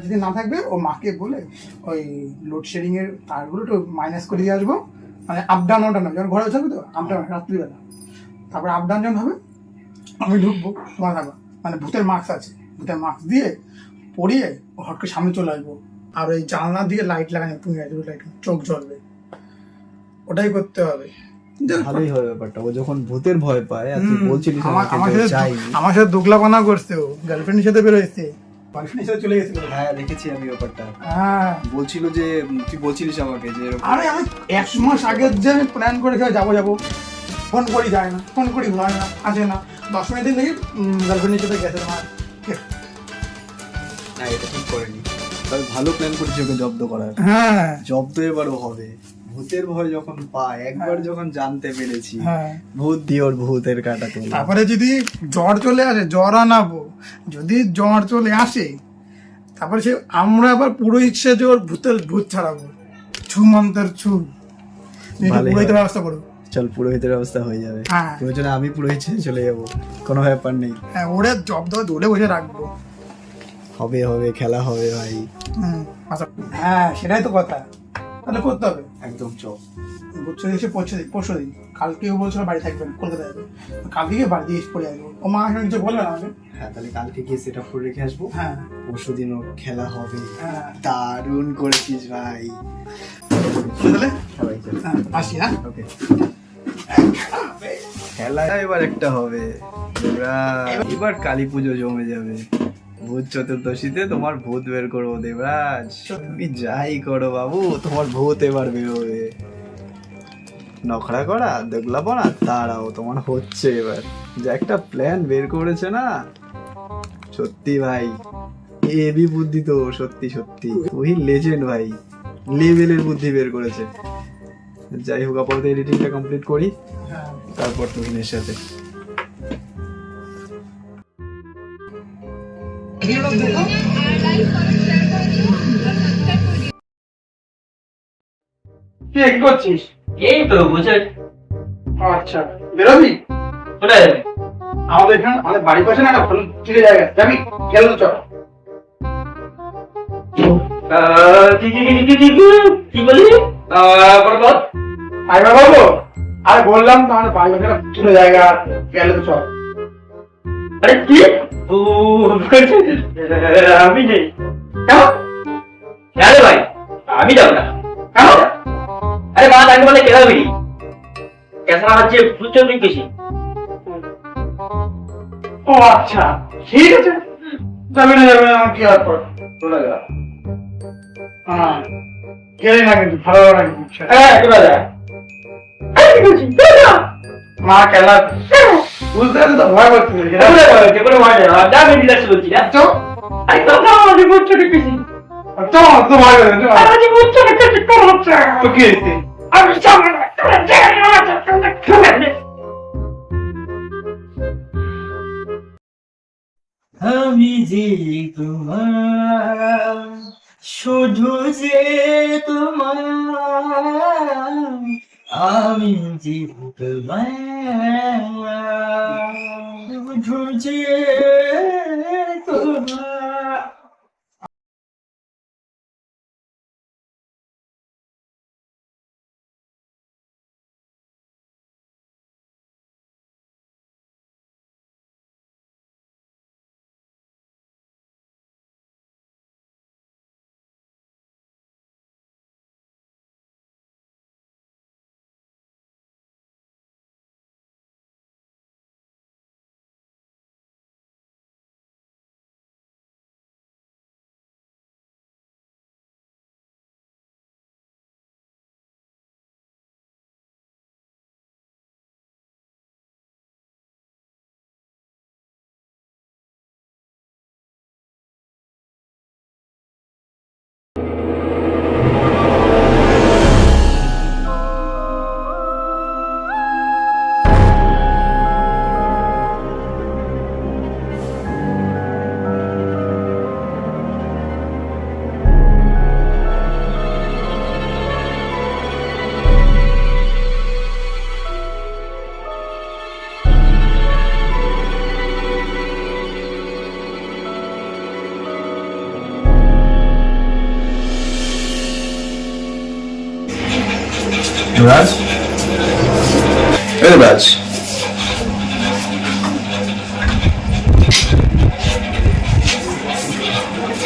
যদি না থাকবে ও মাকে বলে ওই লোডশেডিং এর তারগুলো একটু মাইনাস করে দিয়ে আসবো, মানে আপ ডাউন যখন ঘরে থাকবে তো আপ ডাউন রাত্রিবেলা, তারপরে আপ ডাউন যখন হবে আমি ঢুকবো, তোমার থাকবা মানে ভূতের মাস্ক আছে, ভূতের মাস্ক দিয়ে পরিয়ে হট করে সামনে চলে আসবো, আর ওই জানলার দিকে লাইট লাগানো, তুমি লাইট চোখ জ্বলবে, ওটাই করতে হবে। ভালোই হবে ব্যাপারটা। ও যখন ভূতের ভয় পায় আর তুই বলছিলিস আমার সাথে দোগলাপানা করছে, ও গার্লফ্রেন্ডের সাথে বেরোয়েছে, বয়ফ্রেন্ডের সাথে চলে গেছিল। হ্যাঁ দেখেছি আমি ব্যাপারটা। হ্যাঁ বলছিল যে তুই বলছিলিস আমাকে যে আরে আমি 1 মাস আগের যে আমি প্ল্যান করে যাবো, ফোন করি যায় না, ফোন করি হয় না, আসে না, 10 মিনিট দেখি গার্লফ্রেন্ডের সাথে গেছে তোমার। না এটা ঠিক করেনি, তবে ভালো প্ল্যান করেছি ওকে জব্দ করার। হ্যাঁ জব্দ এবারও হবে। ভূতের ভয় যখন পায়, একবার যখন জানতে পেরেছি হ্যাঁ ভূত দিয়ে ওর ভূতের কাটা তুলে। তারপরে যদি জ্বর চলে আসে, জ্বর আনাবো, যদি জ্বর চলে আসে তারপরে সে আমরা আবার পুরোহিত সেজে ওর ভূত ছাড়াবো, ছু মন্ত্রের ছু, পুরোহিতের ব্যবস্থা করবো। চল পুরোহিতের ব্যবস্থা হয়ে যাবে, হ্যাঁ প্রয়োজনে আমি পুরোহিত ছেড়ে চলে যাবো, কোনো ব্যাপার নেই। হ্যাঁ ওরে জব দেওয়া দৌড়ে বসে রাখবো। হবে হবে, খেলা হবে ভাই। আচ্ছা হ্যাঁ সেটাই তো কথা, তাহলে করতে হবে একদম চল। বুঝছো, এসে পরশু দিন, কালকেও বলছিল বাড়ি থাকবেন, কলকাতায় যাবে, কালকে গিয়ে বাড়ি দিয়ে পড়ে আসবো, ও মা আসলে কিছু বলবে না আমাকে। হ্যাঁ তাহলে কালকে গিয়ে সেট আপ করে রেখে আসবো। হ্যাঁ পরশু দিন ওর খেলা হবে। হ্যাঁ দারুণ করেছিস ভাই। তাহলে সবাই চল। আসি। হ্যাঁ ওকে, খেলা এবার একটা হবে, এবার কালী পুজো জমে যাবে। ভূত চতুর্দশীতে তোমার ভূত বের করবো দেবরাজ, তুমি যাই করো বাবু, তোমার ভূত এবার বেরোবে। নখরা করা দেখলাপনা তারাও তোমার হচ্ছে এবার, যে একটা প্ল্যান বের করেছে না, সত্যি ভাই এবি বুদ্ধি তো, সত্যি সত্যি তুই লেজেন্ড ভাই, লেভেলের বুদ্ধি বের করেছে। যাই হোক আপাতত এডিটিংটা কমপ্লিট করি, হ্যাঁ তারপর তুহিনের সাথে। কি করছিস? এই তো বুঝে। আচ্ছা বেরোবি? কোথায় যাবি? আমাদের এখানে আমাদের বাড়ির পাশে না একটা ভালো চিড়ে জায়গা, যাবি? গেল চল। কি বললি? বল। আরে বাবু, আরে বললাম তো আমাদের বাড়ির পাশে একটা চিড়ে জায়গা, গেল তো চল। আরে কি? ও আমি নেই। আরে ভাই আমি যাবো না। আরে মা তাকে বলে কেন বেরি কেসা হচ্ছে বুঝছো তুই বেশি। ও আচ্ছা ঠিক আছে, যাবে না কি আর কর, চলে গেল। হ্যাঁ গেলে না কিন্তু ভালো লাগে, হ্যাঁ চলে যা। মা খেলা বুঝতে তো ভয় করতে যে কোনো ভয় নেই, আমি রিল্যাক্স বলছি না। তো আরে তো আমাদের বুঝছো ঠিক বেশি। তো তো ভয় করে আরে বুঝছো ঠিক করছে। তো কি হয়েছে? আমি জানি না। আমি যে তোমার, শুধু যে তোমার, আমি যে তোমার, শুধু যে তোমার। রাজ, এই রাজ,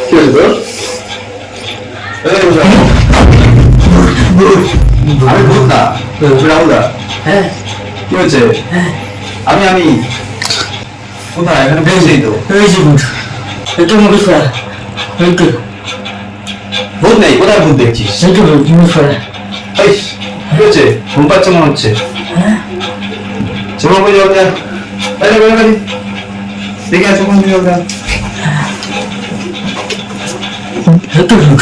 কি হয়েছে তোর? এই বসে আছো। আমি ভূত না, তুমি রাহুল দা। হ্যাঁ কি হয়েছে? আমি কোথায়? এখানে বসেই তো। এই যে ভূত, একটু মুখে ফেলা, একটু ভূত নেই, কোথায় ভূত দেখছিস? একটু মুখে ফেলা। এই, কি হয়েছে? ঘুম পাচ্ছে মনে হচ্ছে। চলো বই জল দেন। তাহলে বলে গেলি দেখে আছো কোন জল দেন। একটু মুখ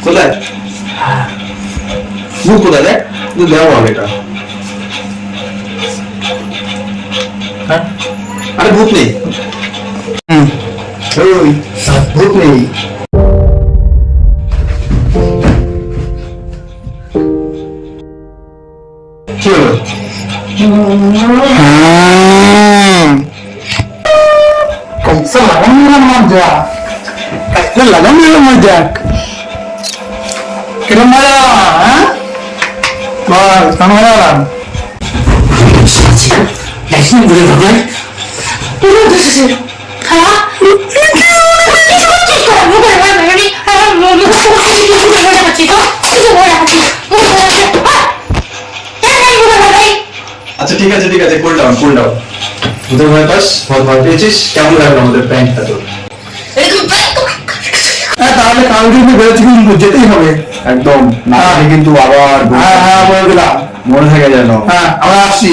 কোথায়? মুখ কোথায় দেখ? তুই দেওয়া হবে এটা। হ্যাঁ আরে ভূত নেই। ওই ভূত নেই। কি হলো? कैसे लगा मेरा मजाक, कैसे लगा मेरा मजाक, किरण मारा हाँ बस कौन मारा একদিন বলে ভগবান পুরো দেশে হ্যাঁ আচ্ছা ঠিক আছে ঠিক আছে, কুল ডাউন কুল ডাউন। ভূতের ভয় পাস? ভয় পেয়েছিস? কেমন লাগলো আমাদের প্র্যাঙ্কটা তোর? তাহলে কালকে বেরোচ্ছি কিন্তু যেতেই হবে একদম না হলে কিন্তু আবার হ্যাঁ হ্যাঁ বলে দিলাম মনে থাকে যেন। হ্যাঁ আমরা আসছি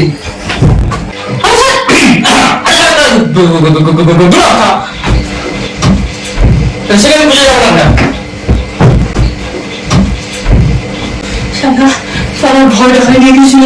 সেখানে বুঝে যাবো না সারা ভয়টা হয়ে গিয়েছিল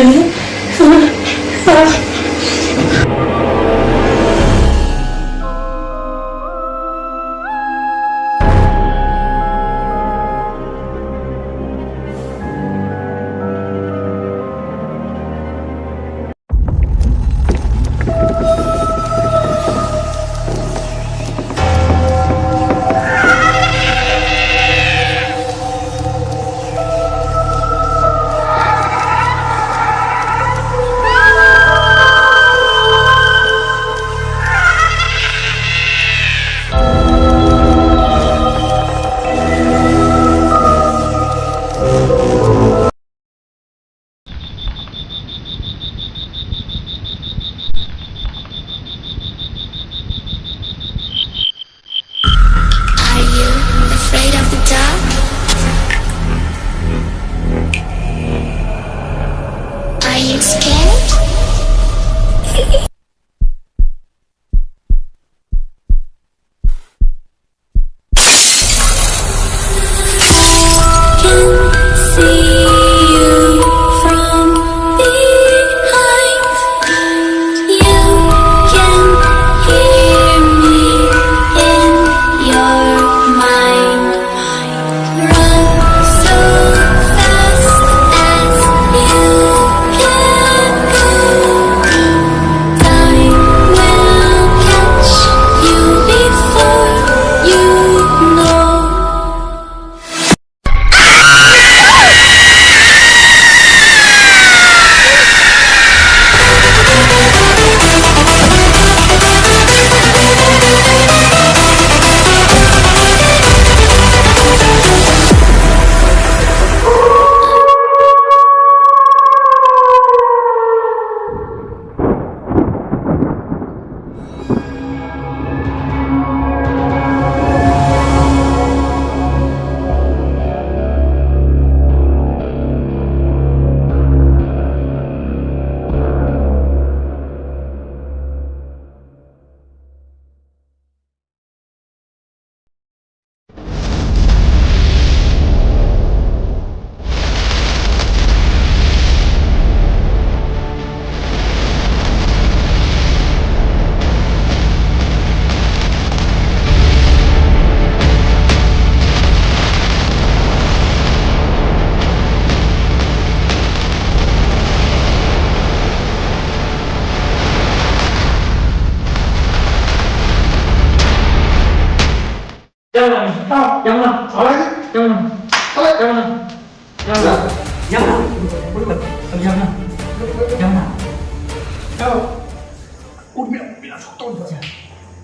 উঠবি না শক্ত করে ধর।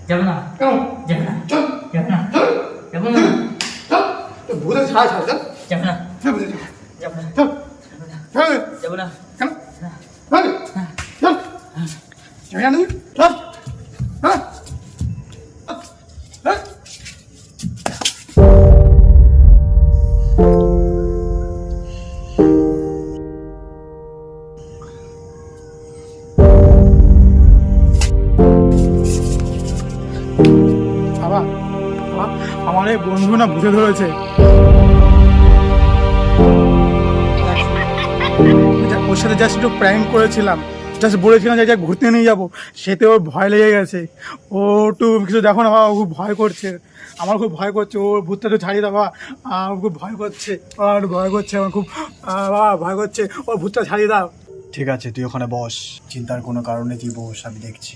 যাবে না কেন? যাবে না চল যাবে না চল যাবে না চল ভূতের ছাড়া ছাড় চল যাবে না চল ভূতের ছাড়া। যাবে না চল চল যাবে না কেন? চল চল যাবি না তুই? চল চল চল। বাবা বাবা, আমার এই বন্ধু না বুঝে ধরেছে। ওর সাথে জাস্ট একটু প্র্যাঙ্ক করেছিলাম, জাস্ট বলেছিলাম যে ঘুরতে নিয়ে যাবো, সেতে ওর ভয় লেগে গেছে। ও একটু কিছু দেখো না বাবা, ও খুব ভয় করছে, আমার খুব ভয় করছে। ওর ভূতটা একটু ছাড়িয়ে দাও বাবা, আমার খুব ভয় করছে, আমার ভয় করছে, আমার খুব বাবা ভয় করছে, ওর ভূতটা ছাড়িয়ে দাও। ঠিক আছে, তুই ওখানে বস, চিন্তার কোনো কারণে তুই বস, আমি দেখছি।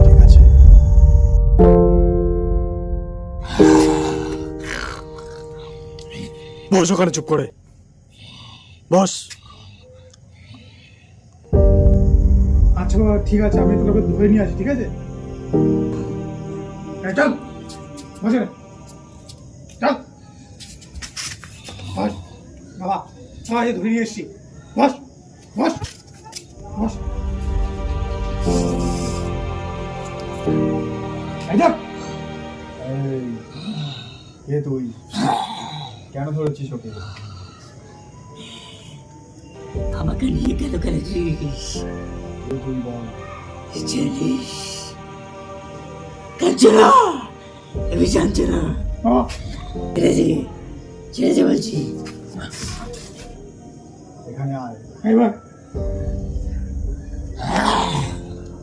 ঠিক আছে। বস ওখানে চুপ করে বস। আচ্ছা বাবা ঠিক আছে, আমি তোকে ধরে নিয়ে আসি, ঠিক আছে? এই চল বস এখানে। চল বস বাবা, বাবা এই ধরে নিয়ে এসছি, বস বস বস। এই চল। কে তুই? কেন ধরেছিস ওকে? আমাকে নিয়ে কেন করেছিস তুই বল। জানিস কাঞ্চনা আমি জানছি না বাবা ছেড়ে দে বলছি এখানে আয়, এইবার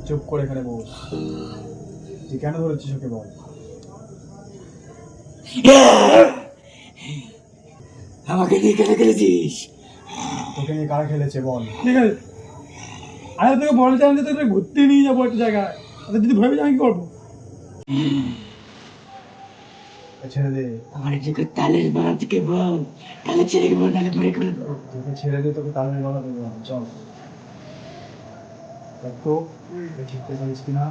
চুপ করে এখানে বস। তুই কেন ধরেছিস ওকে বল। আমাকে নিয়ে কেন করেছিস তোকে নিয়ে কারা খেলেছে বল। ঠিক আছে, আরে তোকে বলছিলাম যে তোকে ঘুরতে নিয়ে যাবো একটা জায়গায়, যদি ভেবে আমি কি করবো? ছেড়ে দে, আমার এটাকে তালের বাড়া থেকে বল, তাহলে ছেড়ে দেবো নাহলে মেরে করে দেবো। তোকে ছেড়ে দে, তোকে তালের গলা দেবো। চল দেখ তো ঠিকতে পারিস কিনা।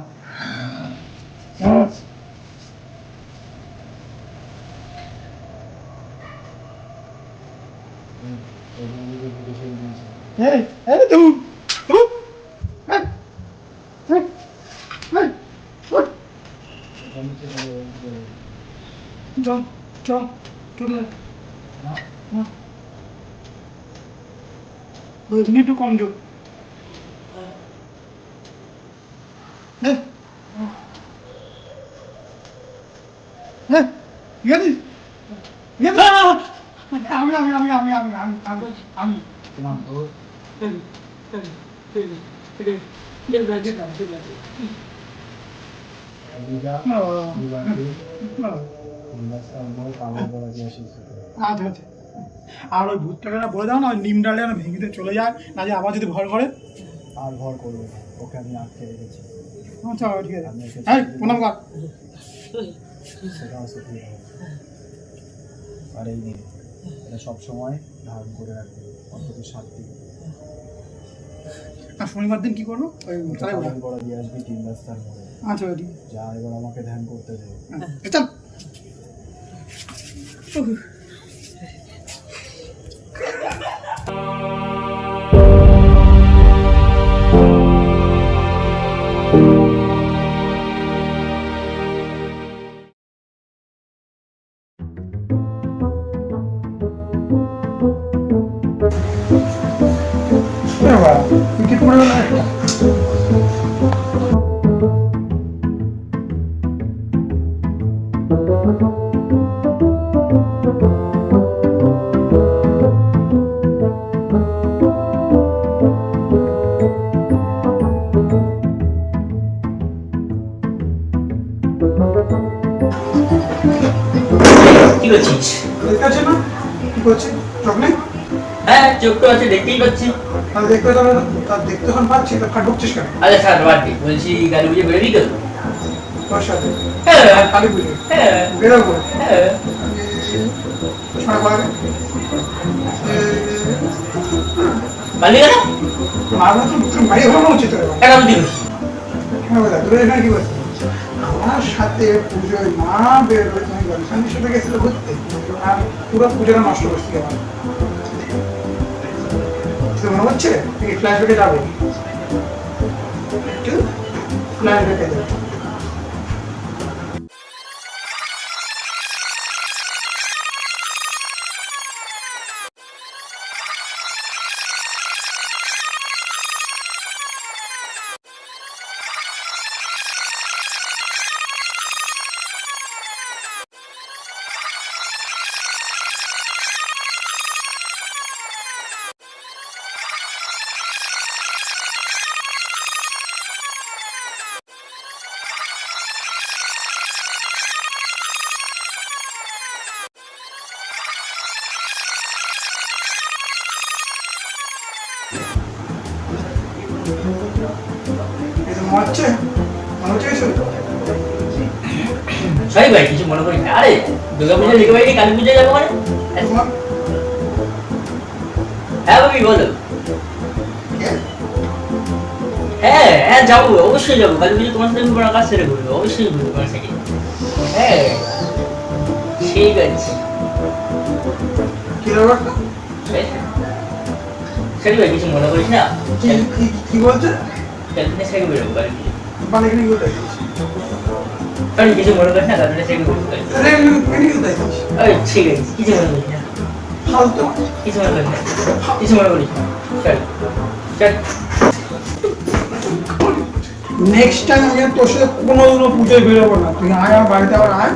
এই এই তুই চল চল চল একটু কমজোর। আমি আমি আমি আমি আমি আমি আমি আমি আচ্ছা আচ্ছা, আর ওই ভূতটাকে না বলে দাও না, ওই নিম ডালে না ভেঙে চলে যায়, না যে আবার যদি ভর করে। আর ভর করবে না, ওকে আমি আটকে রেখেছি। আচ্ছা ঠিক আছে, হ্যাঁ প্রণাম কর। সেটা সত্যি হবে। আর এই দিন এটা সবসময় ধারণ করে রাখবে, অন্তত 7 দিন। আর শনিবার দিন কি করবো? ওই তালে ধারণ করা দিয়ে আসবি 3 রাস্তার মোড়ে। আচ্ছা ঠিক যা, এবার আমাকে ধ্যান করতে দে। আছে, চল। উইকেট পড়ে গেল একটা। কি করছিস? দেখতে পাচ্ছি না কি করছি? চোখ নেই? হ্যাঁ চোখ তো আছে, দেখতেই পাচ্ছি। তাহলে দেখতে তো তার দেখতে যখন পাচ্ছি তো ঢুকছিস কেন আরে স্যার বাড়ি বলছি গাড়ি বুঝে বেরোবি কেন? তোর সাথে? হ্যাঁ কালী পুজো হ্যাঁ বেরোবো। হ্যাঁ ছড়া পড়াবে পারলি কেন? মারবো তো বাড়ি ভালো উচিত কেন দিবি? তোর এখানে কি করছিস? আমার সাথে পুজোয় না বেরোয় তুমি গার্লফ্রেন্ডের সাথে গেছিলে ঘুরতে, আর পুরো পুজোটা নষ্ট করছি আমার। তো মনে হচ্ছে ফ্ল্যাশব্যাকে যাবো, একটু ফ্ল্যাশব্যাকে যাবো। এটা মনে হচ্ছে কিছু? সরি ভাই, কিছু মনে করিস না। আরে দুর্গা পুজো লিখে বাইরে কালী পুজো যাবো মানে? তোমার হ্যাঁ ভাবি বলো। কে? হ্যাঁ হ্যাঁ যাবো, অবশ্যই যাবো। কালী পুজো তোমার সাথে আমি কোনো কাজ সেরে ঘুরবো, অবশ্যই ঘুরবো তোমার সাথে। হ্যাঁ ঠিক আছে। কি ব্যাপারটা? সরি ভাই, কিছু মনে করিস না। কি বলছে? ক্যালকুলেশন থেকে বেরোবো কালী পুজো। মানে এখানে কোথায়? সরি কিছু মনে করিস না, ক্যালকুলেশন থেকে বেরোবো কালী পুজো। আরে এখানে কোথায়? ওই ঠিক আছে, কিছু মনে করিস না, ফালতু। কিছু মনে করিস না, কিছু মনে করিস না। চল চল। নেক্সট টাইম আমি আর তোর সাথে কোনোদিনও পুজোয় বেরোবো না। তুই আয় আমার বাড়িতে আবার আয়,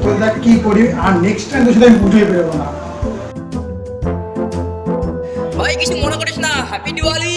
তোর দেখ কি করি। আর নেক্সট টাইম তোর সাথে আমি পুজোয় বেরোবো না। ভাই কিছু মনে করিস না, হ্যাপি দিওয়ালি।